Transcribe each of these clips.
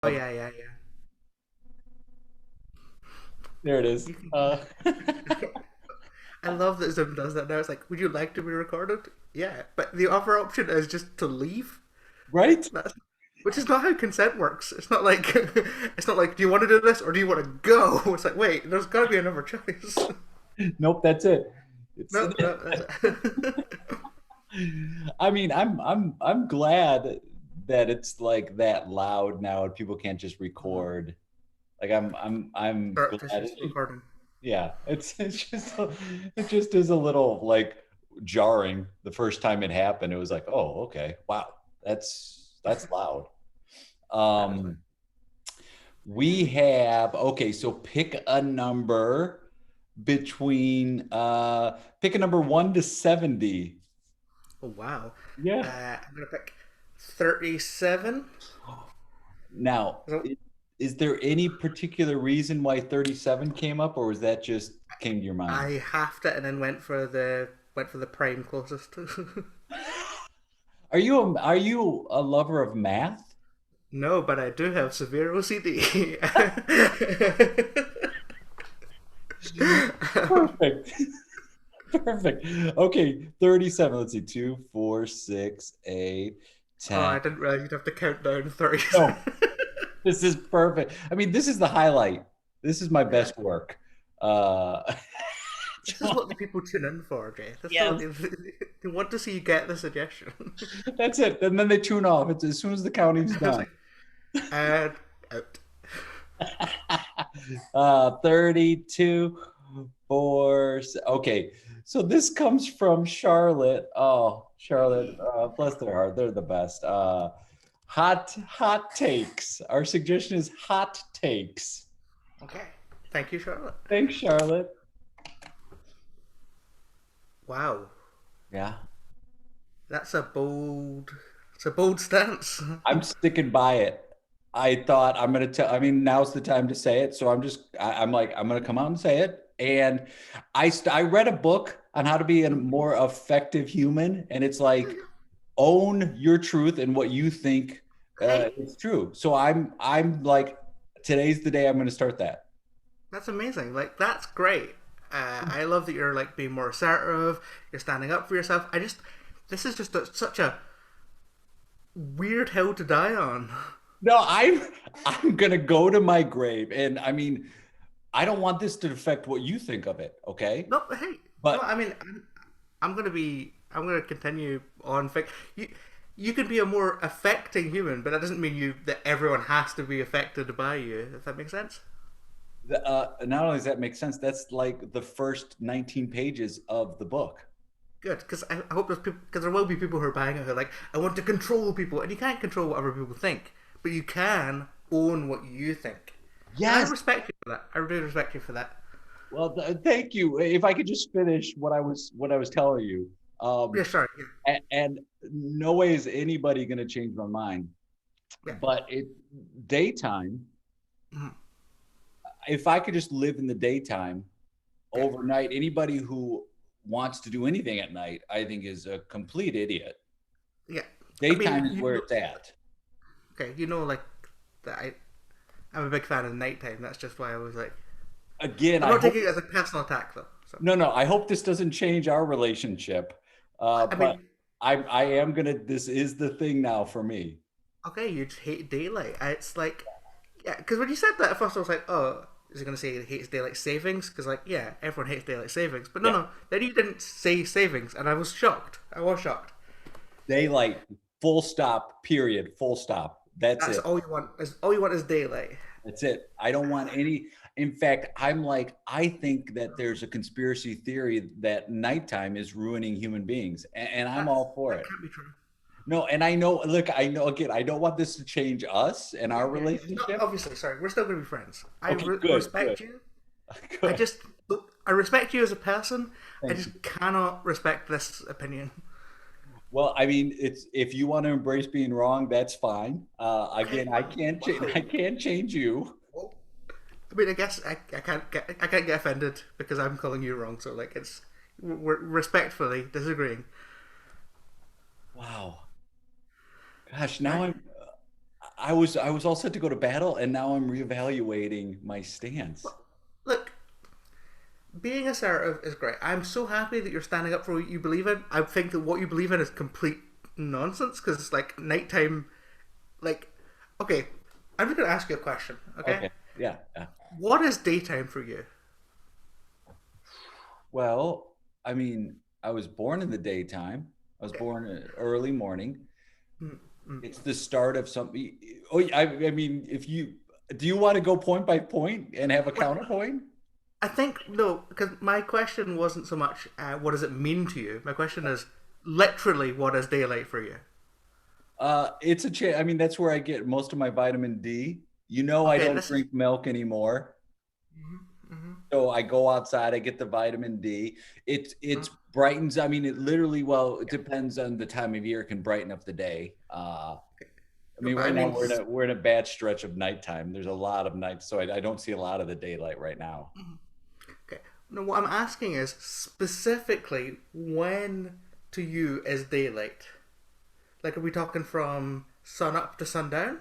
Oh Oh, yeah, yeah, yeah. there it is. You can. I love that Zoom does that now. It's like, would you like to be recorded? Yeah, but the other option is just to leave. Right? That's, which is not how consent works. It's not like it's not like, do you want to do this or do you want to go? It's like, wait, there's got to be another choice. Nope, that's it. It's No, no, that's it. I mean, I'm glad that it's like that loud now and people can't just record. Like I'm glad Surreptitious recording. yeah, it just is a little like jarring the first time it happened. It was like, "Oh, okay. Wow. That's loud." That is right. Um we have okay, so pick a number between pick a number 1 to 70. Oh wow. Yeah. I'm gonna pick 37. Now, So is there any particular reason why 37 came up, or was that just came to your mind? I halved it and then went for the prime closest. Are you a lover of math? No, but I do have severe OCD. Perfect. Perfect. Okay, 37. Let's see. 2, 4, 6, 8, Oh, 10. I didn't realize you'd have to count down 30. No, this is perfect. I mean, this is the highlight. This is my Yeah. best work. Uh, This is what the people tune in for, Jay. This is what yes, they want to see you get the suggestion. that's it. And then they tune off. It's as soon as the counting's I was done. like, and out. 32 for okay. So this comes from Charlotte. Oh, Charlotte, bless their heart, they're the best. Hot takes. Our suggestion is hot takes. Okay. Thank you, Charlotte. Thanks, Charlotte. Wow. Yeah, That's a bold it's a bold stance. I'm sticking by it. I thought I'm gonna tell. I mean, now's the time to say it. So I'm like, I'm gonna come out and say it. And I read a book on how to be a more effective human, and it's like own your truth and what you think Hey, is true. So I'm like, today's the day I'm gonna start that. that's amazing. Like that's great. I love that you're like being more assertive. You're standing up for yourself. This is just such a weird hill to die on. No, I'm gonna go to my grave, and I mean, I don't want this to affect what you think of it. Okay, No, hey, no. but I mean, I'm gonna continue on. You can be a more affecting human, but that doesn't mean you that everyone has to be affected by you. If that makes sense. not only does that make sense, that's like the first 19 pages of the book. Good, because I hope there's people, because there will be people who are buying it who are like, I want to control people, and you can't control what other people think, but you can own what you think, and I Yes. respect you for that. I really respect you for that. Well, thank you. If I could just finish what I was telling you. Yeah, sorry. And no way is anybody going to change my mind. Yeah, But daytime, yeah. if I could just live in the daytime Okay, overnight, anybody who wants to do anything at night, I think is a complete idiot. yeah. I mean, Daytime is where it's at. okay, like that. I'm a big fan of nighttime. That's just why I was like, Again, I'm I not hope taking it as a personal attack though. So, no, no. I hope this doesn't change our relationship. I But mean, I am gonna. This is the thing now for me. okay, you just hate daylight. It's like, yeah, because when you said that at first, I was like, oh, is he going to say he hates daylight savings? Because, like, yeah, everyone hates daylight savings. But no, Yeah, no, then you didn't say savings, and I was shocked. I was shocked. daylight. Full stop. Period. Full stop. That's That's it. all you want. All you want is daylight. That's it. I don't want any. In fact, I'm like, I think that there's a conspiracy theory that nighttime is ruining human beings, and I'm all for That it. can't be true. No, and I know, look, I know, again, I don't want this to change us and Yeah, our yeah, yeah. No, relationship. obviously, sorry, we're still going to be friends. I Okay, good, good, respect you. I good. just look, I respect you as a person. I Thank you. just cannot respect this opinion. Well, I mean, it's if you want to embrace being wrong, that's fine. Okay, Again, wow, I wow. can't change you. Whoa. I mean, I guess I can't get offended because I'm calling you wrong. So like, we're respectfully disagreeing. Wow. Gosh, Right? now I was all set to go to battle, and now I'm reevaluating my stance. Look, being assertive is great. I'm so happy that you're standing up for what you believe in. I think that what you believe in is complete nonsense because it's like nighttime. Like, okay, I'm just gonna ask you a question. Okay, Okay. Yeah. Yeah. what is daytime for you? Well, I mean, I was born in the daytime. I was Okay. born early morning. Mm, mm. It's the start of something. Oh, I mean, if you do, you want to go point by point and have a Well, counterpoint? I think no, because my question wasn't so much what does it mean to you. My question is literally what is daylight for you. It's a I mean, that's where I get most of my vitamin D. You know, I Okay, don't this is. drink milk anymore. Hmm. So I go outside, I get the vitamin D. It brightens. I mean, it literally. Well, it depends on the time of year. It can brighten up the day. I No, mean, but I right now mean, we're in a bad stretch of nighttime. There's a lot of nights, so I don't see a lot of the daylight right now. okay. No, what I'm asking is specifically when to you is daylight. Like, are we talking from sun up to sundown?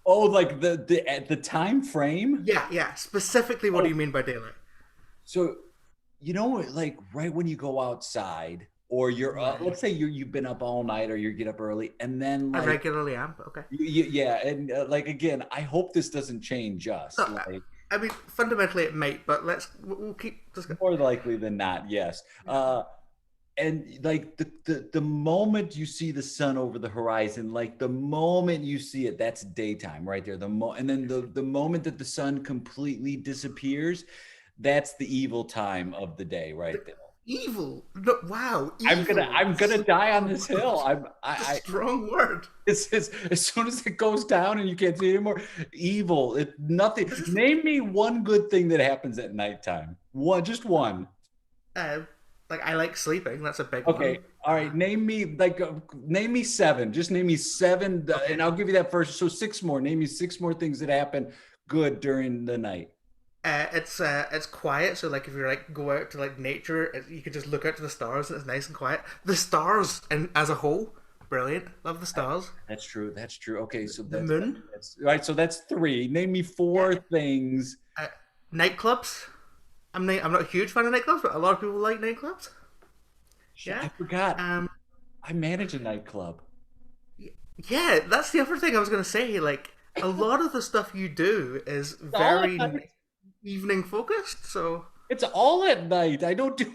Oh, like the at the time frame. Yeah, yeah. Specifically, what do Oh, you mean by daylight? so you know, like right when you go outside, or you're Right. let's say you've been up all night, or you get up early, and then I like regularly am, but okay. yeah, and like again, I hope this doesn't change us. No, Like I mean, fundamentally it might, but we'll keep just. more likely than not, yes. And like the moment you see the sun over the horizon, like the moment you see it, that's daytime right there. And then the moment that the sun completely disappears, that's the evil time of the day right there. Evil. No, wow, I'm gonna evil. I'm gonna die on this hill. It's a strong word. It's as soon as it goes down and you can't see it anymore, evil. It nothing. This is Name me one good thing that happens at nighttime. One, just one. uh, like I like sleeping. That's a big Okay. one. All right. Name me seven. Just name me seven, Okay. and I'll give you that first. So six more. Name me six more things that happen good during the night. It's quiet. So like if you're like go out to like nature, you can just look out to the stars and it's nice and quiet. The stars and as a whole, brilliant. Love the stars. That's true. That's true. Okay. So The moon. that's right. So that's three. Name me Yeah. four things. Uh, Nightclubs. I'm not a huge fan of nightclubs, but a lot of people like nightclubs. I Yeah. forgot. Um. I manage a nightclub. Yeah, that's the other thing I was gonna say. Like a lot of the stuff you do is All at very night. evening focused. So It's all at night. I don't do,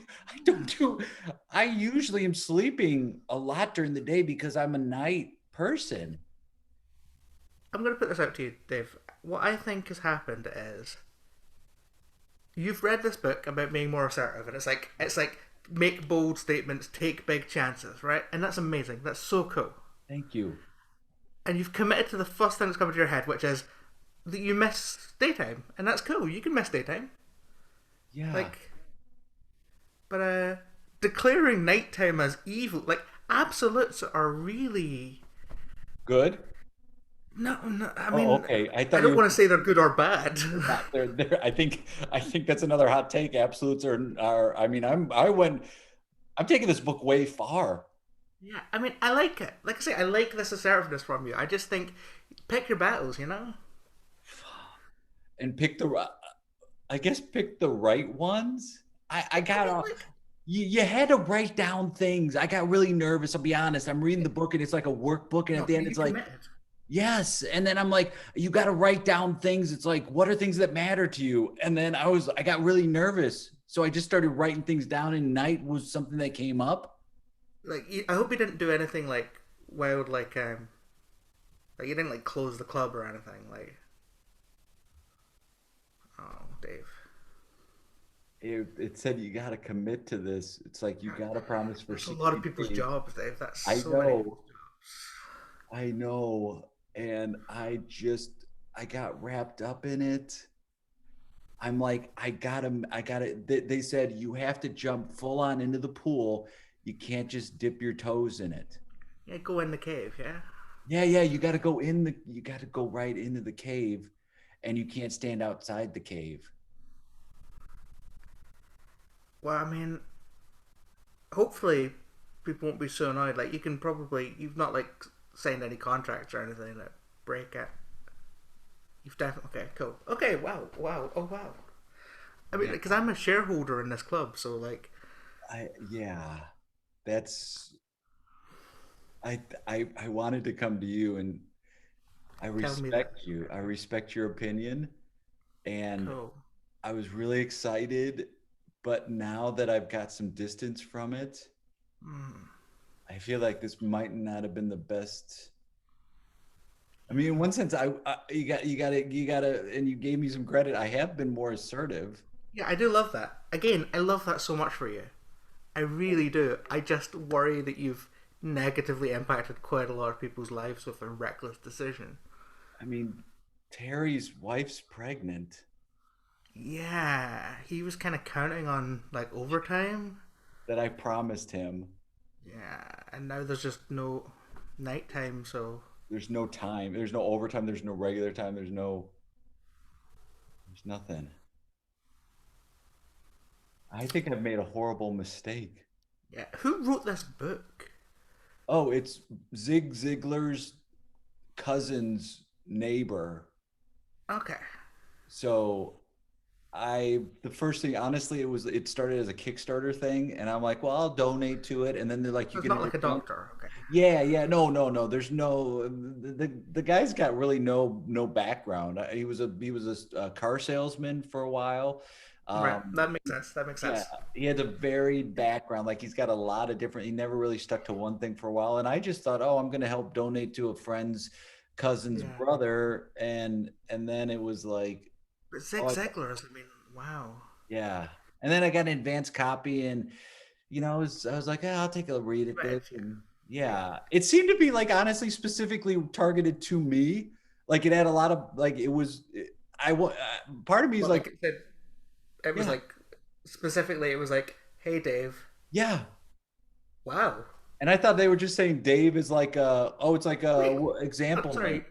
I usually am sleeping a lot during the day because I'm a night person. I'm gonna put this out to you, Dave. What I think has happened is you've read this book about being more assertive, and it's like make bold statements, take big chances, right? And that's amazing. That's so cool. Thank you. And you've committed to the first thing that's coming to your head, which is that you miss daytime, and that's cool. You can miss daytime, Yeah. like, but declaring nighttime as evil, like absolutes, are really Good. no, no. I Oh, mean, okay. I I thought you don't were want to say they're good or bad. not there. I think that's another hot take. Absolutes are I mean, I'm taking this book way far. Yeah, I mean, I like it. Like I say, I like this assertiveness from you. I just think pick your battles, you know? And I guess pick the right ones. I I got mean, off. like, You had to write down things. I got really nervous. I'll be honest. I'm reading the book and it's like a workbook, and at no, the end, you it's like, committed. yes. And then I'm like, you got to write down things. It's like, what are things that matter to you? And then I got really nervous. So I just started writing things down, and night was something that came up. Like, I hope you didn't do anything like wild, like you didn't like close the club or anything. Like, oh, Dave. It said you got to commit to this. It's like you got to promise for That's a lot 60 of people's days. jobs, Dave. That's I so many know. people's jobs. I know. And I got wrapped up in it. I'm like, I gotta. They said you have to jump full on into the pool. You can't just dip your toes in it. Yeah, go in the cave. Yeah. Yeah, yeah, you got to go right into the cave, and you can't stand outside the cave. Well, I mean, hopefully people won't be so annoyed. Like, you can probably you've not like signed any contracts or anything. Like, break it. You've definitely okay, cool. Okay, wow, oh wow. I mean, because I'm a shareholder in this club, so like, yeah, that's I wanted to come to you, and I tell me that. respect you. I respect your opinion, and Cool. I was really excited, but now that I've got some distance from it, Mm. I feel like this might not have been the best. I mean, in one sense, you gotta, and you gave me some credit. I have been more assertive. Yeah, I do love that. Again, I love that so much for you. I really do. I just worry that you've negatively impacted quite a lot of people's lives with a reckless decision. I mean, Terry's wife's pregnant. Yeah, he was kind of counting on like overtime. That I promised him. Yeah, and now there's just no nighttime, so There's no time. There's no overtime. There's no regular time. There's nothing. I think I've made a horrible mistake. yeah. Who wrote this book? Oh, it's Zig Ziglar's cousin's neighbor. Okay, So the first thing, honestly, it started as a Kickstarter thing, and I'm like, well, I'll donate to it, and then they're like, so you it's can not only like a doctor. Okay, yeah, no, there's no, the guy's got really no background. He was a car salesman for a while. right. Um, That makes sense. That makes yeah, sense. he had a varied background. Like he's got a lot of different. He never really stuck to one thing for a while. And I just thought, oh, I'm going to help donate to a friend's cousin's Yeah, brother, and then it was like, but Zig oh, Ziglar is. I mean, wow. yeah. And then I got an advanced copy, and I was like, I'll take a read at this. Right. Yeah. And Yeah. yeah, it seemed to be like honestly specifically targeted to me. Like it had a lot of like it was. Part of me is But like like, I said, it was yeah, like specifically, it was like, "Hey, Dave." yeah. Wow. And I thought they were just saying Dave is like it's like a Wait. example name. Sorry.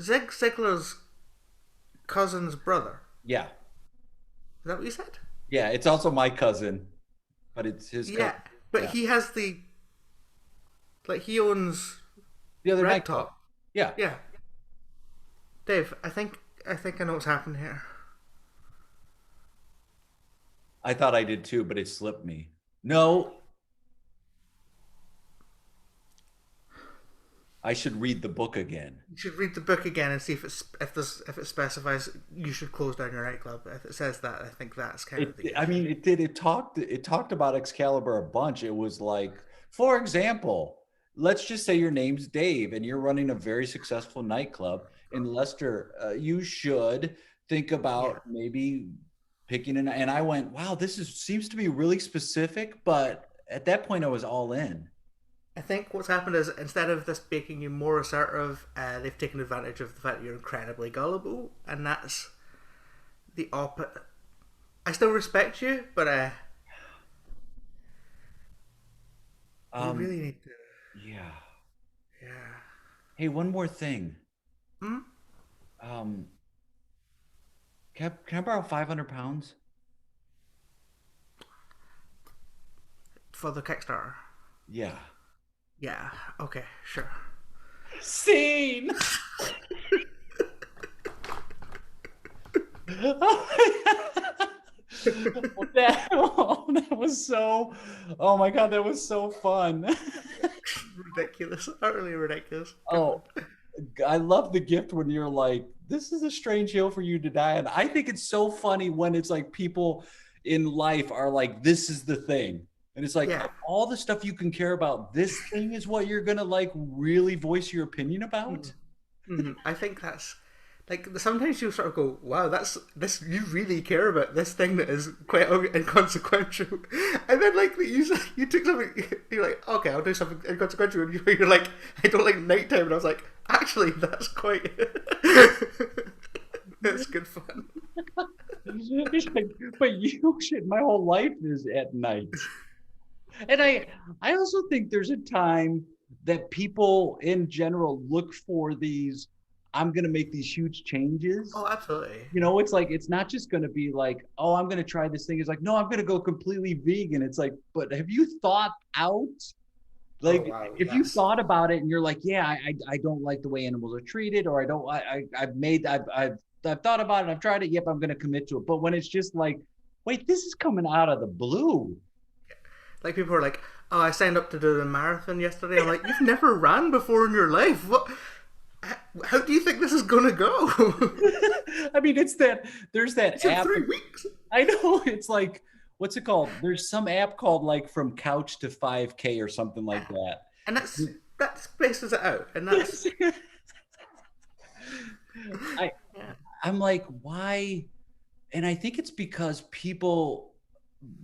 Zig Ziglar's cousin's brother. Yeah, Is that what you said? yeah. It's also my cousin, but it's his cousin. Yeah, but Yeah, he has the like he owns the other Red nightclub. Top. Yeah, Yeah, Dave. I think I know what's happened here. I thought I did too, but it slipped me. No, I should read the book again. You should read the book again and see if it specifies you should close down your nightclub. If it says that, I think that's kind of the I issue. mean, it did. It talked about Excalibur a bunch. It was like, for example, let's just say your name's Dave and you're running a very successful nightclub in Leicester. You should think Yeah. about maybe picking an. And I went, wow, seems to be really specific. But at that point, I was all in. I think what's happened is instead of this making you more assertive, they've taken advantage of the fact that you're incredibly gullible, and that's the opposite. I still respect you, but you Um, really need to. yeah. Yeah. Hey, one more thing. Hmm? Um, can I borrow 500 pounds? For the Kickstarter. Yeah. Yeah. Okay. Sure. Scene. That was so. Oh my god, that was so fun. Ridiculous. Utterly ridiculous. Oh, I love the gift when you're like, "This is a strange hill for you to die on." I think it's so funny when it's like people in life are like, "This is the thing," and it's like Yeah. all the stuff you can care about. This thing is what you're gonna like really voice your opinion Mm-hmm. about. I think that's like sometimes you sort of go, "Wow, that's this. You really care about this thing that is quite inconsequential," and then like you took something. You're like, "Okay, I'll do something inconsequential," and you're like, "I don't like nighttime," and I was like, "Actually, that's quite that's good fun." It's like, but you should. My whole life is at night. And I also think there's a time that people in general look for these, I'm going to make these huge changes. Oh, absolutely. It's like, it's not just going to be like, oh, I'm going to try this thing. It's like, no, I'm going to go completely vegan. It's like, but have you thought out Oh Like wow, if you yes. thought about it and you're like, yeah, I don't like the way animals are treated, or I've thought about it, I've tried it, yep, I'm gonna commit to it. But when it's just like, wait, this is coming out of the blue. Like people are like, "Oh, I signed up to do the marathon yesterday." I'm like, "You've never ran before in your life. What? How do you think this is gonna go?" I mean, there's that It's in app. 3 weeks. I know, it's like, what's it called? There's some app called like From Couch to 5K or something like that. And that spaces it out, and that's I yeah. I'm like, why? And I think it's because people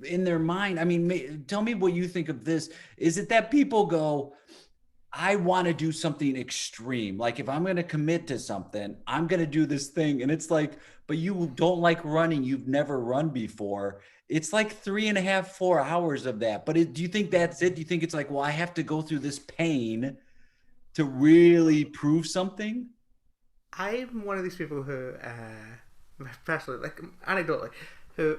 in their mind, I mean, tell me what you think of this. Is it that people go, I want to do something extreme. Like if I'm going to commit to something, I'm going to do this thing. And it's like, but you don't like running. You've never run before. It's like 3.5, 4 hours of that. But do you think that's it? Do you think it's like, well, I have to go through this pain to really prove something? I'm one of these people who, personally, like anecdotally, who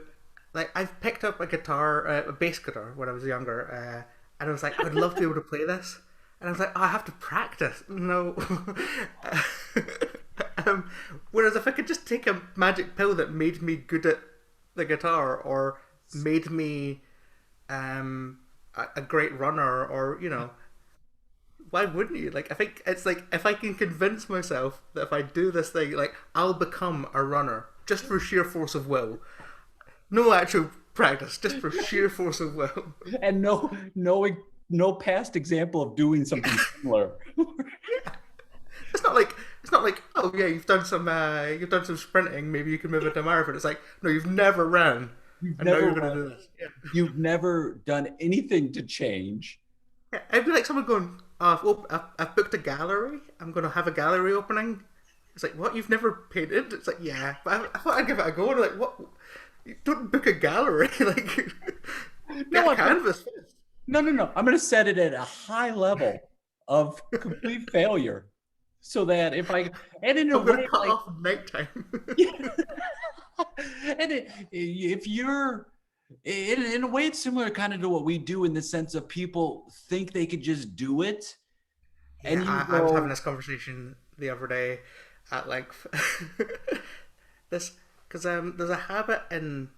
like I've picked up a guitar, a bass guitar when I was younger, and I was like, I'd love to be able to play this, and I was like, oh, I have to practice. No. Whereas if I could just take a magic pill that made me good at the guitar, or made me a great runner, or why wouldn't you? Like, I think it's like if I can convince myself that if I do this thing, like I'll become a runner just for sheer force of will. No actual practice, just for sheer force of will. And no past example of doing something similar. It's not like oh yeah, you've done some sprinting, maybe you can move it to a marathon. It's like no, you've never ran, You've and now never you're gonna run, do this. Yeah. you've never done anything to change. Yeah, it'd be like someone going, oh, I've booked a gallery. I'm going to have a gallery opening. It's like, what? You've never painted? It's like, yeah, but I thought I'd give it a go. And like, what? You don't book a gallery. Like, No, get a canvas first. no. I'm going to set it at a high level of complete failure, so that if I and in a I'm going to way cut like off nighttime. yeah. And if you're in a way, it's similar kind of to what we do in the sense of people think they could just do it, Yeah, and you I was having go, this conversation the other day at length. This because there's a habit in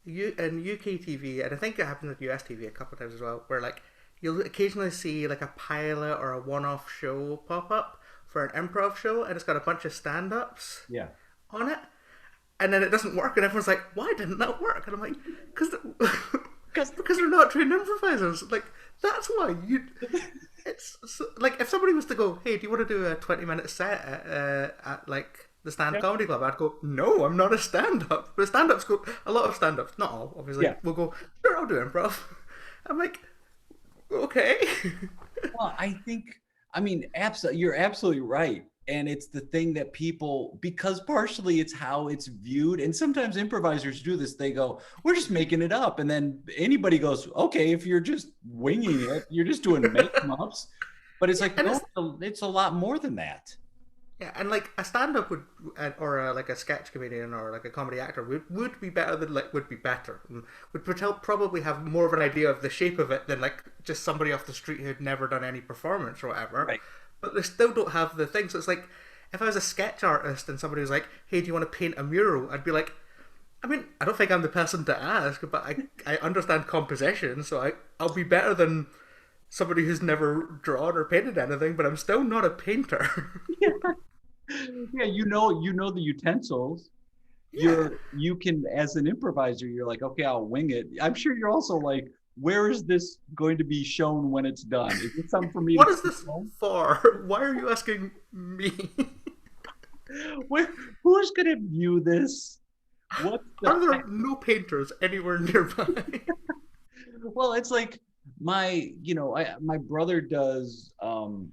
UK TV, and I think it happens in US TV a couple of times as well, where like you'll occasionally see like a pilot or a one-off show pop up for an improv show, and it's got a bunch of stand-ups yeah. on it, and then it doesn't work, and everyone's like, "Why didn't that work?" And I'm like, "Because because they're not trained improvisers. Like that's why you." It's so, like if somebody was to go, "Hey, do you want to do a 20-minute set at like the Stand Yeah. Comedy Club?" I'd go, "No, I'm not a stand-up." But stand-ups go, a lot of stand-ups, not all, obviously, Yeah. will go, "Sure, I'll do improv." I'm like, "Okay." Well, I think, I mean, absolutely, you're absolutely right. And it's the thing that people, because partially it's how it's viewed. And sometimes improvisers do this. They go, we're just making it up. And then anybody goes, okay, if you're just winging it, you're just doing make ups. But it's like, And no, it's a lot more than that. yeah, and like a stand-up would, or like a sketch comedian or like a comedy actor would be better than like would be better, and would probably have more of an idea of the shape of it than like just somebody off the street who'd never done any performance or whatever. Right. But they still don't have the thing. So it's like if I was a sketch artist and somebody was like, "Hey, do you want to paint a mural?" I'd be like, I mean, I don't think I'm the person to ask, but I understand composition, so I'll be better than somebody who's never drawn or painted anything, but I'm still not a painter. Yeah, you know the utensils. Yeah. You can, as an improviser, you're like, okay, I'll wing it. I'm sure you're also like, where is this going to be shown when it's done? Is it something for me What to is this film? for? Why are you asking me? Where, who's going to view this? What's Are the, there no painters anywhere nearby? well, it's like my brother does, I'm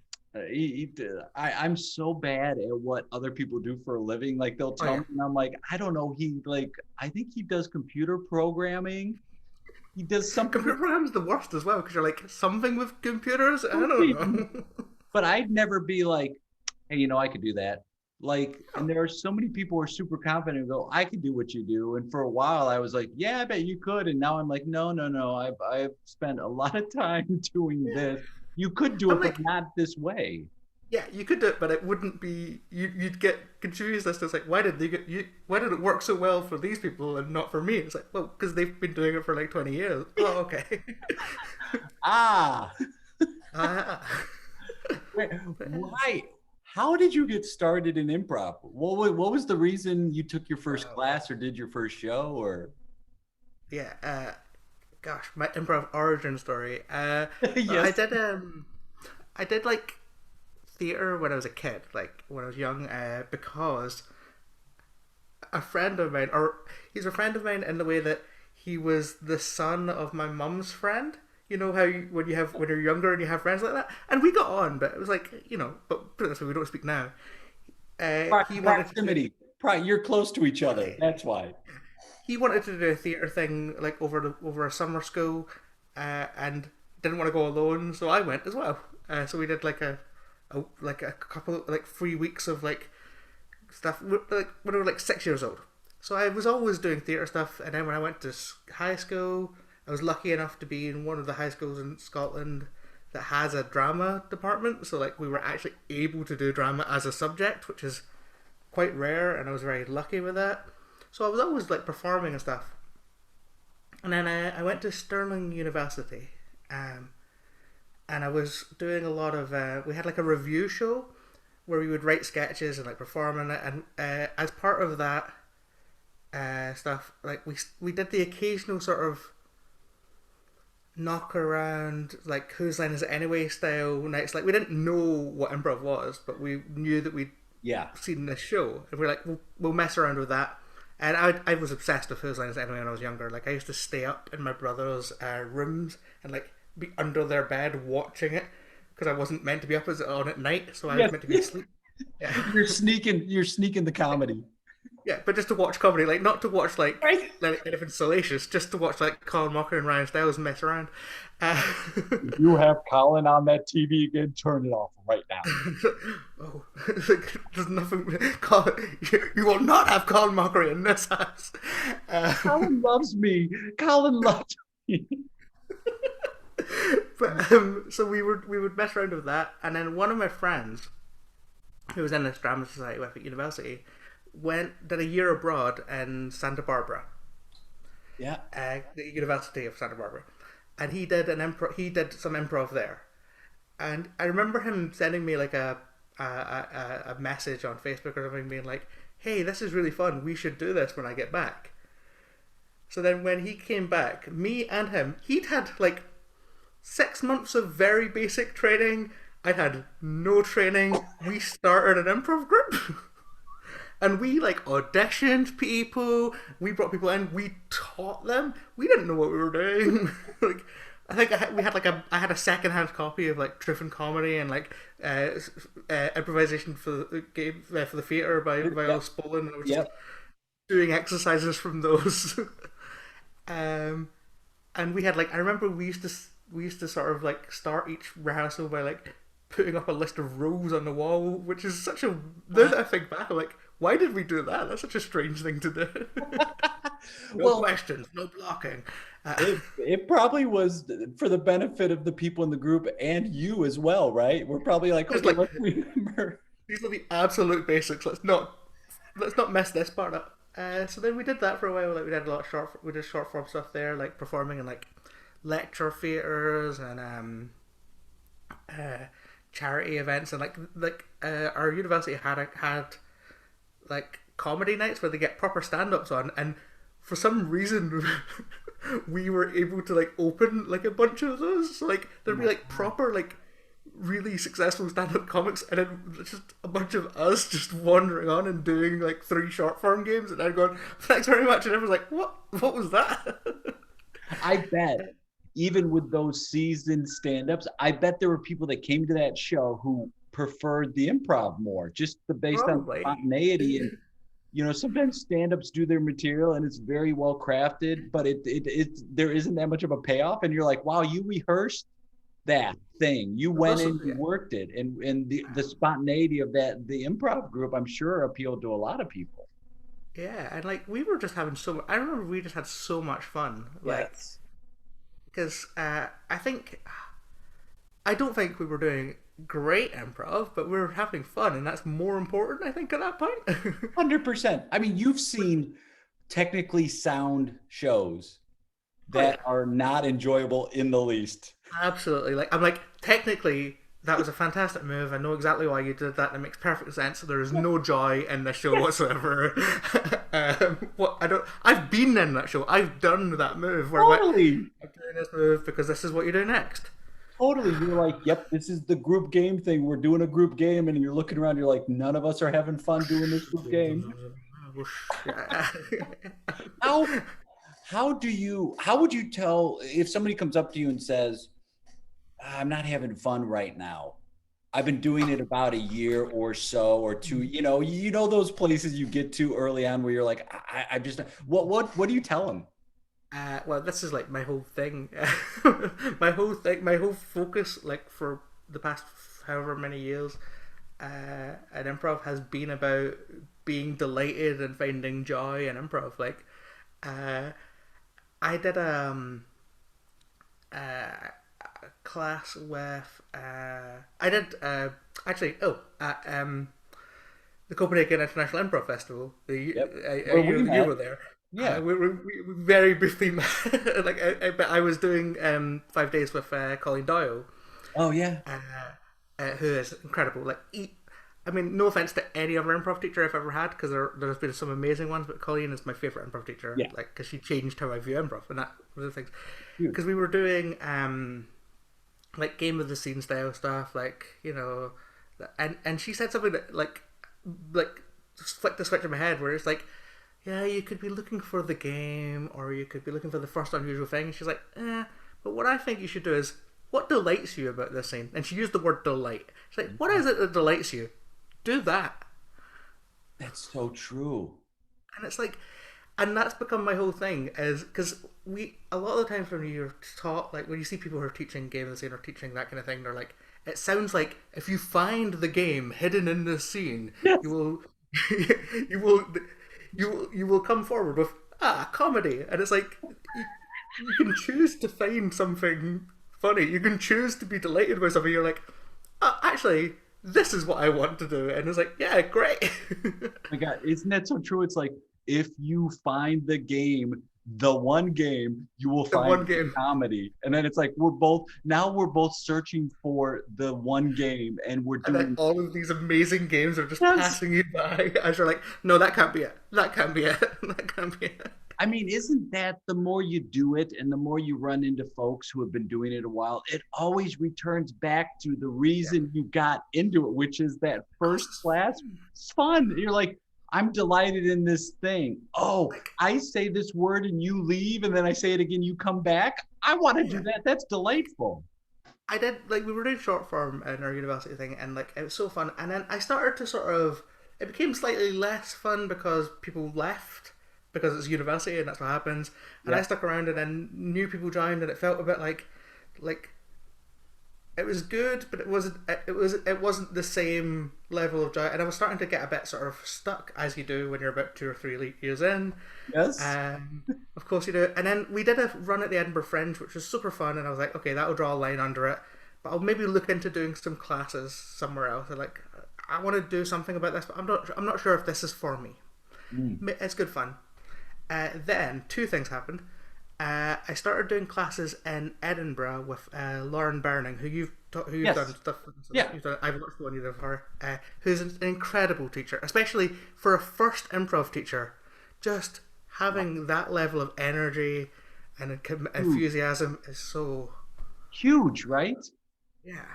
so bad at what other people do for a living. Like they'll Oh tell yeah. me, and I'm like, I don't know. I think he does computer programming. He does something Computer with program's the worst as well because you're like something with computers. I don't something. know. But I'd never be like, hey, I could do that. Like, and there are so many people who are super confident and go, I could do what you do. And for a while I was like, yeah, I bet you could. And now I'm like, no. I've spent a lot of time doing this. You could do I'm it, but like, not this way. yeah, you could do it, but it wouldn't be. You'd get confused as to like, why did they get you? Why did it work so well for these people and not for me? It's like, well, because they've been doing it for like 20 years. Oh, okay. Ah, Ah. why? How did you get started in improv? What was the reason you took your first Wow. class or did your first show or? Yeah. Gosh, my improv origin story. Well, Yes. I did like theater when I was a kid, like when I was young, because a friend of mine, or he's a friend of mine in the way that he was the son of my mum's friend. You know how when you're younger and you have friends like that, and we got on, but it was like but put it this way, we don't speak now. He wanted to do Proximity. You're close to each other. yeah, That's why. he wanted to do a theater thing like over a summer school, and didn't want to go alone, so I went as well. So we did like a couple like 3 weeks of like stuff like when I was like 6 years old. So I was always doing theatre stuff, and then when I went to high school, I was lucky enough to be in one of the high schools in Scotland that has a drama department. So like we were actually able to do drama as a subject, which is quite rare, and I was very lucky with that. So I was always like performing and stuff. And then I went to Stirling University, um, and I was doing a lot of. We had like a review show where we would write sketches and like perform in it, and as part of that stuff, like we did the occasional sort of knock around like whose line is it anyway style nights. Like we didn't know what improv was, but we knew that we'd Yeah. seen this show, and we're like, we'll mess around with that. And I was obsessed with whose line is it anyway when I was younger. Like I used to stay up in my brother's rooms and like be under their bed watching it because I wasn't meant to be up as on at night, so I was Yes. meant to be asleep. Yeah. You're sneaking the comedy. Yeah, but just to watch comedy, like not to watch Right. like anything salacious, just to watch like Colin Mocker and Ryan Stiles mess around. Uh, If you have Colin on that TV again, turn it off right now. oh, there's nothing. Colin, you will not have Colin Mockery in this house. Colin loves me. Colin loves me. But so we would mess around with that, and then one of my friends, who was in this drama society with at university, did a year abroad in Santa Barbara, Yeah. the University of Santa Barbara, and he did he did some improv there, and I remember him sending me like a message on Facebook or something, being like, "Hey, this is really fun. We should do this when I get back." So then when he came back, me and him, he'd had like 6 months of very basic training. I'd had no training. We started an improv group. And we like auditioned people. We brought people in. We taught them. We didn't know what we were doing. Like, I think we had I had a secondhand copy of like Truth and Comedy and like improvisation for the game for the theater by Yep. Alice Spolin, and I was just Yep. doing exercises from those. um, and we had like I remember we used to sort of like start each rehearsal by like putting up a list of rules on the wall, which is such a now that I think back, I'm like, why did we do that? That's such a strange thing to do. No Well, questions, no blocking. it probably was for the benefit of the people in the group and you as well, right? We're probably like, Just okay, like let's remember. these are the absolute basics. Let's not mess this part up. So then we did that for a while. Like we did a lot of we did short form stuff there, like performing in like lecture theaters and uh, charity events, and our university had like comedy nights where they get proper stand-ups on, and for some reason we were able to like open like a bunch of those. So, like there'd be like proper like really successful stand-up comics, and then just a bunch of us just wandering on and doing like 3 short-form games, and I'd gone thanks very much, and everyone's like, what was that? I bet even with those seasoned stand-ups, I bet there were people that came to that show who preferred the improv more, just based on Probably. spontaneity. And sometimes stand-ups do their material and it's very well crafted, but it there isn't that much of a payoff. And you're like, wow, you rehearsed that thing. You went Also, in, you yeah. worked it, and the spontaneity of the improv group, I'm sure appealed to a lot of people. Yeah, and like we were just having I remember we just had so much fun. Like, Yes. because I think I don't think we were doing great improv, but we were having fun, and that's more important, I think, at that point. 100%. I mean, you've seen technically sound shows Oh yeah, that are not enjoyable in the least. absolutely. Like I'm like technically that was a fantastic move. I know exactly why you did that. And it makes perfect sense. There is no joy in this show Yes, whatsoever. What I don't. I've been in that show. I've done that move where I'm like, totally. I'm doing this move because this is what you do next. Totally. You're like, yep, this is the group game thing. We're doing a group game. And you're looking around, you're like, none of us are having fun doing this group game. How how would you tell if somebody comes up to you and says, I'm not having fun right now. I've been doing it about a year or so or two. You know those places you get to early on where you're like, I'm just what do you tell them? Well, this is like my whole thing. My whole focus, like for the past however many years, at improv has been about being delighted and finding joy in improv. Like, uh, I did a class with I did actually at the Copenhagen International Improv Festival. Yep. Where we You met. were there. Yeah. We very briefly met. Like but I was doing 5 days with Colleen Doyle, Oh yeah. who is incredible. Like I mean, no offense to any other improv teacher I've ever had, because there's been some amazing ones, but Colleen is my favorite improv teacher. Yeah. Like, because she changed how I view improv, and that was the things. Huge. Because we were doing like game of the scene style stuff, like and she said something that like just flicked the switch in my head, where it's like, yeah, you could be looking for the game, or you could be looking for the first unusual thing. And she's like, but what I think you should do is, what delights you about this scene? And she used the word delight. She's like, what is it that delights you? Do that. That's so true. And it's like, and that's become my whole thing, is because a lot of the times when you're taught, like when you see people who are teaching game of the scene or teaching that kind of thing, they're like, it sounds like if you find the game hidden in the scene, Yes. you will you will you will come forward with comedy. And it's like, you can choose to find something funny, you can choose to be delighted by something. You're like, actually, this is what I want to do. And it's like, yeah, great. My God, isn't that so true? It's like if you find the one game, you will The find one game. comedy. And then it's like we're both searching for the one game and we're And then doing all of these amazing games are just yes. passing you by as you're like, no, that can't be it. That can't be it. That can't be it. I mean, isn't that the more you do it and the more you run into folks who have been doing it a while, it always returns back to the Yeah. reason you got into it, which is that first class. It's fun. You're like, I'm delighted in this thing. Oh, Like, I say this word and you leave, and then I say it again, you come back. I want to do yeah. that. That's delightful. I did, like, we were doing short form in our university thing, and, like, it was so fun. And then I started to sort of, it became slightly less fun because people left, because it's university and that's what happens. And I Yeah. stuck around, and then new people joined, and it felt a bit like, it was good, but it wasn't the same level of joy, and I was starting to get a bit sort of stuck, as you do when you're about 2 or 3 years in. Yes. Um, of course you do. And then we did a run at the Edinburgh Fringe, which was super fun, and I was like, okay, that'll draw a line under it, but I'll maybe look into doing some classes somewhere else. And like, I want to do something about this, but I'm not sure if this is for me. Mm. It's good fun. Then two things happened. I started doing classes in Edinburgh with Lauren Burning, who you've Yes. done stuff with. Yeah. You've done, I've watched one of her. Who's an incredible teacher, especially for a first improv teacher. Just having that level of energy and Huge. enthusiasm is so, Huge, right? yeah.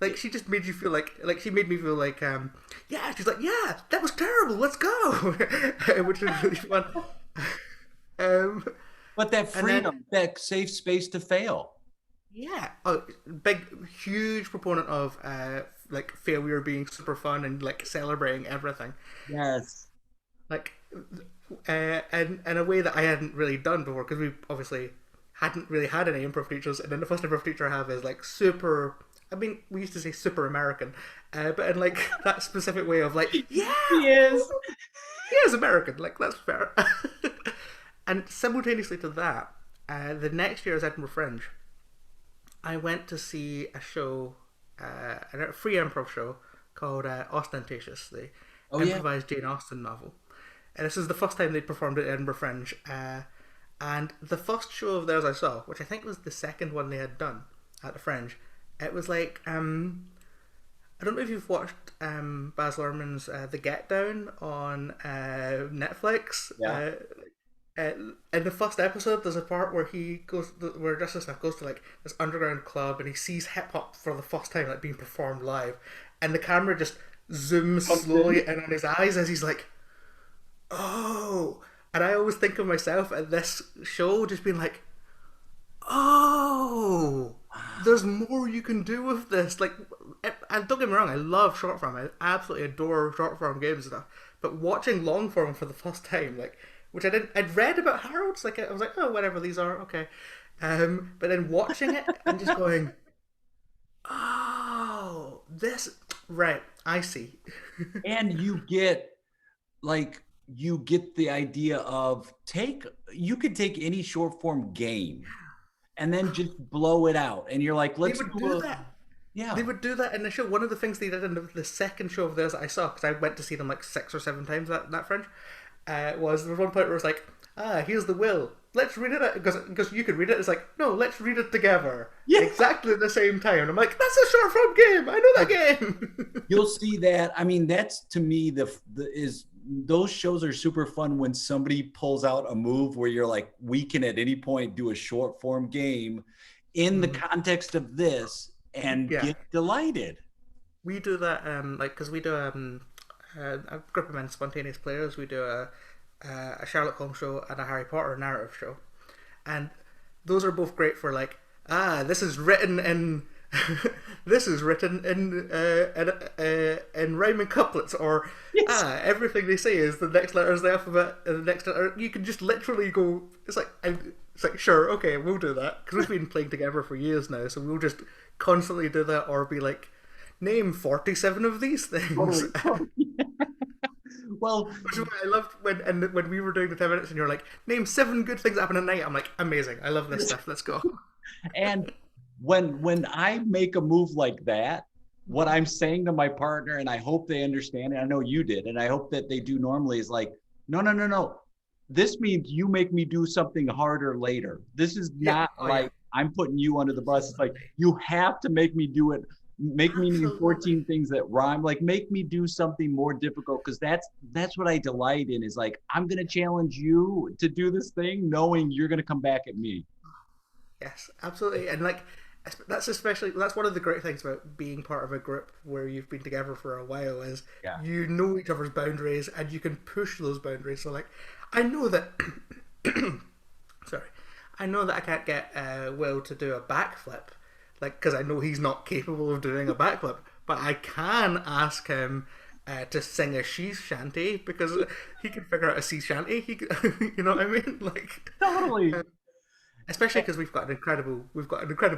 Like, she just made you feel like she made me feel like yeah. She's like, yeah, that was terrible. Let's go, which is really fun. Um, But that and then freedom, that safe space to fail. yeah, huge proponent of like failure being super fun and like celebrating everything, Yes. like and in a way that I hadn't really done before, because we obviously hadn't really had any improv teachers, and then the first improv teacher I have is like super. I mean, we used to say super American, but in like that specific way of like, yeah, He is. he is American, like that's fair. And simultaneously to that, the next year's Edinburgh Fringe, I went to see a show, a free improv show called Austentatious, the Oh yeah. improvised Jane Austen novel. And this is the first time they performed at Edinburgh Fringe. And the first show of theirs I saw, which I think was the second one they had done at the Fringe, it was like I don't know if you've watched Baz Luhrmann's The Get Down on Netflix. Yeah. In the first episode, there's a part where where Justice Smith goes to like this underground club and he sees hip hop for the first time, like being performed live, and the camera just zooms slowly in on his eyes as he's like, "Oh!" And I always think of myself at this show just being like, "Oh, there's more you can do with this." Like, and don't get me wrong, I love short form. I absolutely adore short form games and stuff. But watching long form for the first time, like, which I didn't, I'd read about Harold's. Like, I was like, oh, whatever these are, okay. But then watching it and just going, oh, this, right, I see. And you get the idea of you could take any short form game and then just blow it out. And you're like, They let's would do do a that. yeah. They would do that in the show. One of the things they did in the second show of theirs that I saw, because I went to see them like 6 or 7 times that Fringe, was there was one point where it was like, here's the will. Let's read it because you can read it. It's like, no, let's read it together. Yeah. Exactly at the same time. And I'm like, that's a short form game. I know that game. You'll see that. I mean, that's to me those shows are super fun when somebody pulls out a move where you're like, we can at any point do a short form game in the context of this and Yeah. get delighted. We do that, like, because we do a group of men, spontaneous players. We do a Sherlock Holmes show and a Harry Potter narrative show, and those are both great for like, this is written in, this is written in rhyming couplets, or Yes. everything they say is the next letter is the alphabet, and the next letter. You can just literally go. It's like sure, okay, we'll do that because we've been playing together for years now, so we'll just constantly do that, or be like, name 47 of these things. Well, Which is what I loved when we were doing the 10 minutes and you're like, name 7 good things that happen at night. I'm like, amazing. I love this stuff. Let's go. and when I make a move like that, what I'm saying to my partner, and I hope they understand, and I know you did, and I hope that they do normally, is like, no, no, no, no. This means you make me do something harder later. This is not like I'm putting you under the bus. It's like, you have to make me do it. Make me name 14 things that rhyme. Like, make me do something more difficult, because that's what I delight in, is like, I'm going to challenge you to do this thing knowing you're going to come back at me. Yes, absolutely. And like, that's one of the great things about being part of a group where you've been together for a while is Yeah. you know each other's boundaries and you can push those boundaries. So like, I know that, sorry, I know that I can't get Will to do a backflip, like, because I know he's not capable of doing a backflip, but I can ask him to sing a sea shanty because he can figure out a sea shanty. You know what I mean? Like, Totally. especially because we've got an incredible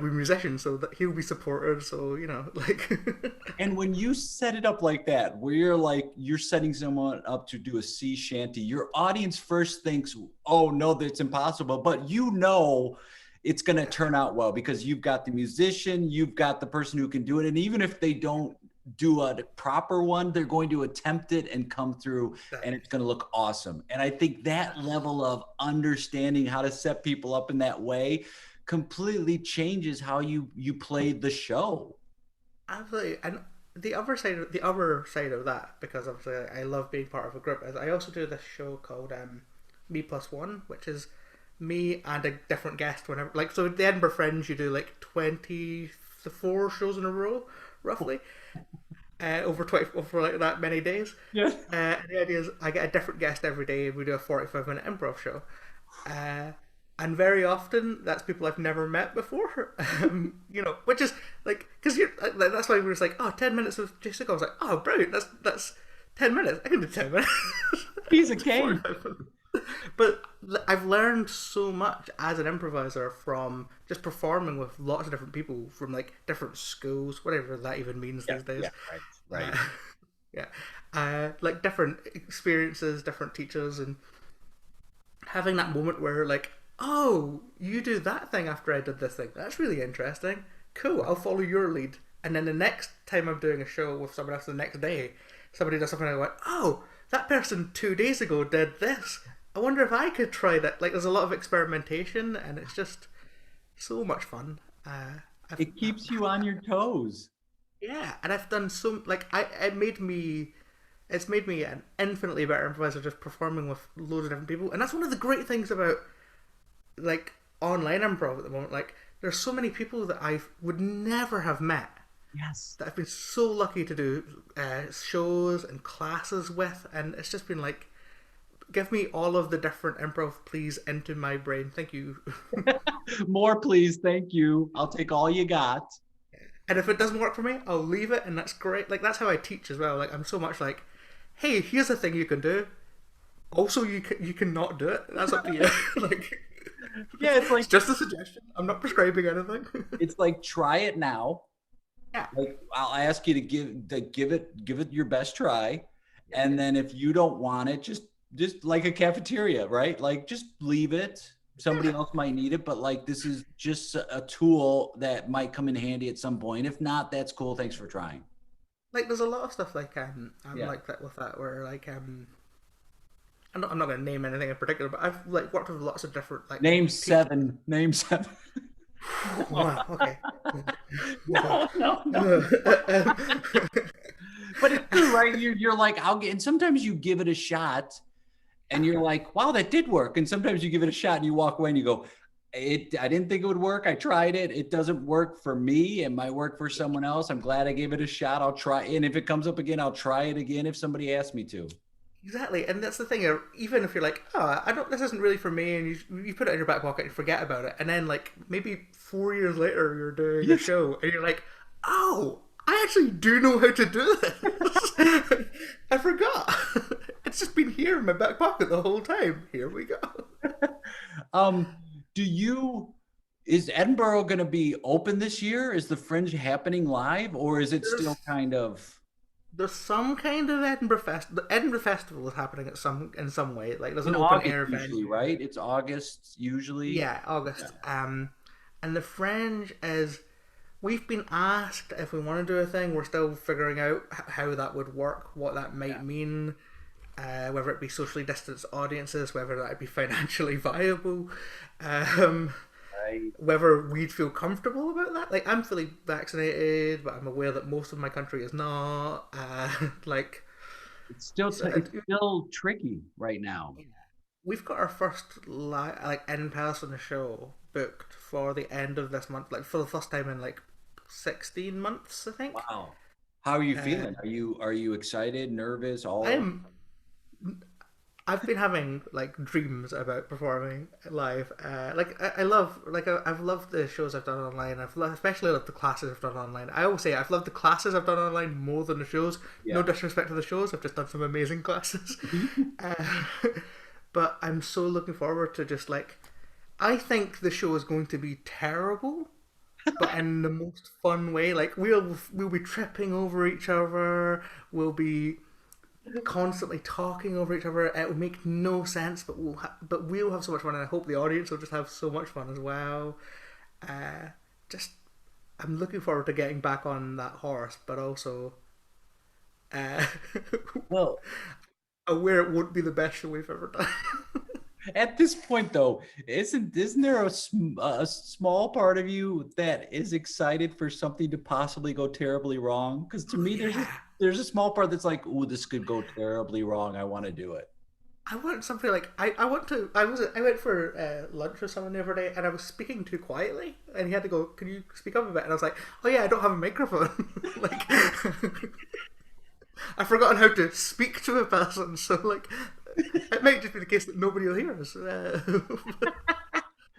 musician, so that he'll be supported. So you know, like, And when you set it up like that, where you're setting someone up to do a sea shanty, your audience first thinks, oh no, that's impossible. But you know it's going to turn out well because you've got the musician, you've got the person who can do it. And even if they don't do a proper one, they're going to attempt it and come through, and it's going to look awesome. And I think that level of understanding how to set people up in that way completely changes how you play the show. absolutely. And the other side of that, because obviously I love being part of a group, is I also do this show called Me Plus One, which is me and a different guest whenever. Like, so at the Edinburgh Fringe, you do like 24 shows in a row, roughly. Over like that many days. Yeah. And the idea is I get a different guest every day and we do a 45-minute improv show. And very often that's people I've never met before. You know, which is like, because that's why we were just like, oh, 10 minutes of Jessica. I was like, oh, brilliant, that's 10 minutes. I can do 10 minutes. He's a king. But I've learned so much as an improviser from just performing with lots of different people from like different schools, whatever that even means these days. Yeah, right. Yeah. Like different experiences, different teachers, and having that moment where like, oh, you do that thing after I did this thing. That's really interesting. Cool, I'll follow your lead. And then the next time I'm doing a show with someone else the next day, somebody does something and I go, oh, that person 2 days ago did this. I wonder if I could try that. Like, there's a lot of experimentation, and it's just so much fun. It keeps you on your toes. Yeah, and I've done so like it's made me an infinitely better improviser just performing with loads of different people, and that's one of the great things about like online improv at the moment. Like, there's so many people that I would never have met Yes. that I've been so lucky to do shows and classes with, and it's just been like, give me all of the different improv, please, into my brain. Thank you. More, please. Thank you. I'll take all you got. And if it doesn't work for me, I'll leave it, and that's great. Like, that's how I teach as well. Like, I'm so much like, hey, here's a thing you can do. Also, you can not do it. That's up to you. Like, Yeah, it's like it's just a suggestion. I'm not prescribing anything. it's like try it now. Yeah. Like, I'll ask you to give it your best try, and then if you don't want it, just like a cafeteria, right? Like, just leave it. Somebody else might need it, but like, this is just a tool that might come in handy at some point. If not, that's cool. Thanks for trying. Like, there's a lot of stuff like I'm Yeah. like that with that, where like I'm not gonna name anything in particular, but I've like worked with lots of different like Name people. seven. Name seven. Wow, okay. No, no, no. But it's true, right? You're like, I'll get, and sometimes you give it a shot and you're like, wow, that did work. And sometimes you give it a shot and you walk away and you go, I didn't think it would work. I tried it. It doesn't work for me. It might work for someone else. I'm glad I gave it a shot. I'll try. And if it comes up again, I'll try it again if somebody asks me to. Exactly, and that's the thing. Even if you're like, oh, I don't, this isn't really for me, and you put it in your back pocket and forget about it, and then like maybe 4 years later you're doing a show, and you're like, oh, I actually do know how to do this. I forgot. It's just been here in my back pocket the whole time. Here we go. Is Edinburgh going to be open this year? Is the Fringe happening live, or is it There's still kind of? there's some kind of Edinburgh Fest. The Edinburgh Festival is happening in some way. Like, there's In an open August air usually, venue. right? It's August usually. Yeah, August. And the Fringe is. We've been asked if we want to do a thing. We're still figuring out how that would work, what that might mean, whether it be socially distanced audiences, whether that be financially viable, Right. whether we'd feel comfortable about that. Like, I'm fully vaccinated, but I'm aware that most of my country is not. Like, It's still so it's still tricky right now. we've got our first like in-person show booked for the end of this month, like for the first time in like 16 months, I think. Wow. How are you feeling? Are you excited, nervous, all? I'm I've been having like dreams about performing live. Like I love like I've loved the shows I've done online. Especially loved the classes I've done online. I always say I've loved the classes I've done online more than the shows. Yeah. No disrespect to the shows, I've just done some amazing classes. uh, but I'm so looking forward to just like, I think the show is going to be terrible, but in the most fun way. Like, we'll be tripping over each other. We'll be constantly talking over each other. It will make no sense, but we'll have so much fun, and I hope the audience will just have so much fun as well. Just I'm looking forward to getting back on that horse, but also uh, Well, aware it won't be the best show we've ever done. at this point though, isn't there a small part of you that is excited for something to possibly go terribly wrong? Because to me, there's a small part that's like, "Ooh, this could go terribly wrong. I want to do it." I want something like I want to. I went for lunch with someone the other day, and I was speaking too quietly, and he had to go, "Can you speak up a bit?" And I was like, "Oh yeah, I don't have a microphone." Like, I've forgotten how to speak to a person, so like, it might just be the case that nobody will hear us.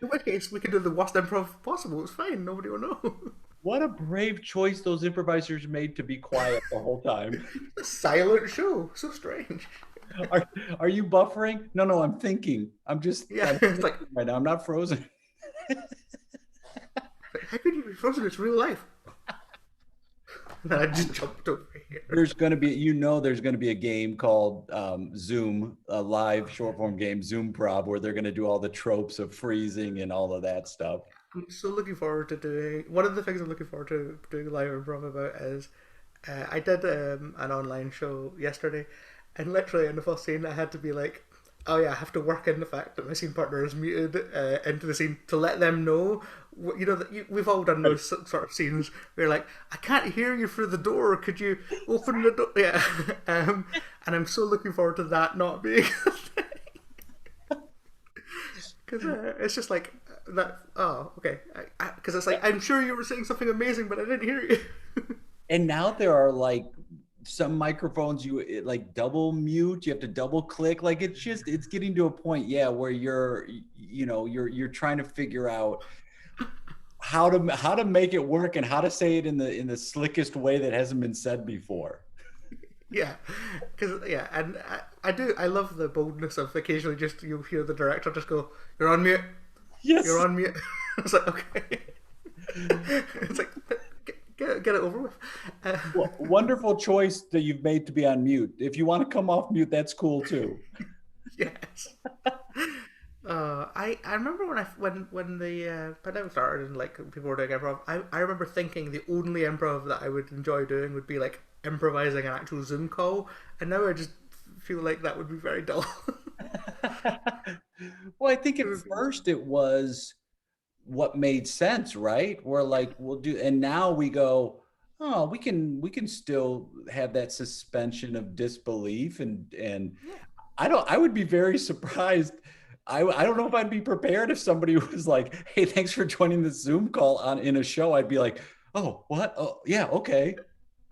In which case, we can do the worst improv possible. It's fine. Nobody will know. What a brave choice those improvisers made to be quiet the whole time. A silent show. So strange. Are you buffering? No, I'm thinking. I'm Yeah, thinking it's like, right now. I'm not frozen. how could you be frozen? It's real life. And then I just jumped over here. There's going to be, there's going to be a game called Zoom, a live short form game, Zoom Prov, where they're going to do all the tropes of freezing and all of that stuff. I'm so looking forward to doing. One of the things I'm looking forward to doing live improv about is I did an online show yesterday, and literally in the first scene I had to be like, oh yeah, I have to work in the fact that my scene partner is muted into the scene to let them know. That we've all done those sort of scenes where you're like, I can't hear you through the door. Could you open the door? Yeah, and I'm so looking forward to that not being a thing, because it's just like that. Oh, okay. Because it's like, I'm sure you were saying something amazing, but I didn't hear you. And now there are like some microphones like double mute, you have to double click, like it's getting to a point where you're trying to figure out how to make it work and how to say it in the slickest way that hasn't been said before. Yeah, because and I love the boldness of occasionally just you hear the director just go, "You're on mute." Yes, you're on mute. It's like, okay. It's like, get it over with. Well, wonderful choice that you've made to be on mute. If you want to come off mute, that's cool too. Yes. I remember when the pandemic started and like people were doing improv. I remember thinking the only improv that I would enjoy doing would be like improvising an actual Zoom call, and now I just feel like that would be very dull. Well, I think at first it was what made sense, right? We're like, we'll do, and now we go, oh, we can still have that suspension of disbelief, and I would be very surprised. I don't know if I'd be prepared if somebody was like, hey, thanks for joining the Zoom call in a show. I'd be like, oh, what? Oh, yeah, okay.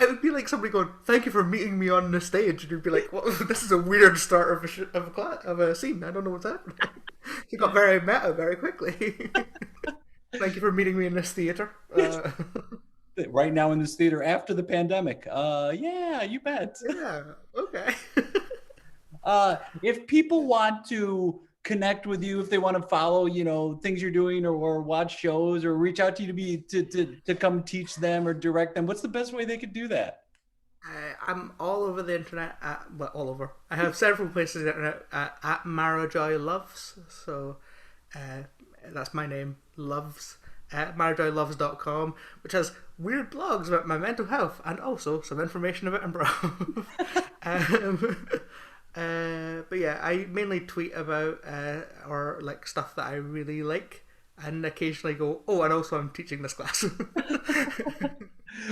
It would be like somebody going, "Thank you for meeting me on the stage," and you'd be like, "Well, this is a weird start of a scene. I don't know what's happening." You got very meta very quickly. Thank you for meeting me in this theater. Right now in this theater after the pandemic. Yeah, you bet. Yeah. Okay. If people want to connect with you, if they want to follow, things you're doing or watch shows or reach out to you to come teach them or direct them, what's the best way they could do that? I'm all over the internet. All over. I have several places on the internet at Marajoy Loves. So that's my name, Loves. At marajoyloves.com, which has weird blogs about my mental health and also some information about improv. But yeah, I mainly tweet about or like stuff that I really like, and occasionally go, oh, and also I'm teaching this class.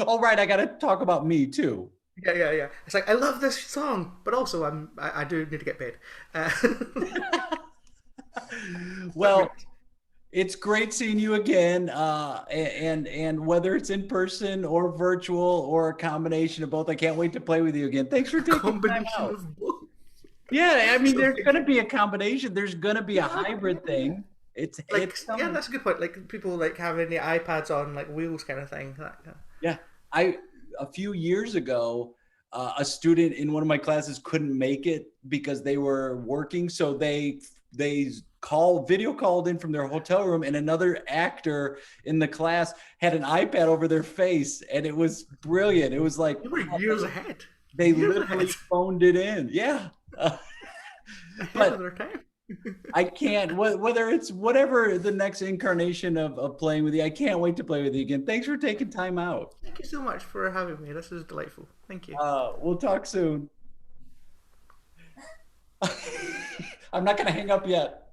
All right, I got to talk about me too. Yeah. It's like, I love this song, but also I do need to get paid. Well, it's great seeing you again, and whether it's in person or virtual or a combination of both, I can't wait to play with you again. Thanks for taking time out. Of both. Yeah, I mean, there's going to be a combination. There's going to be a hybrid thing. It's that's a good point. Like people like having the iPads on like wheels kind of thing. Yeah, a few years ago, a student in one of my classes couldn't make it because they were working, so they video called in from their hotel room, and another actor in the class had an iPad over their face, and it was brilliant. It was like years ahead. They literally phoned it in. Yeah. But I can't, whether it's whatever the next incarnation of playing with you, I can't wait to play with you again. Thanks for taking time out. Thank you so much for having me. This is delightful. Thank you. We'll talk soon. I'm not going to hang up yet.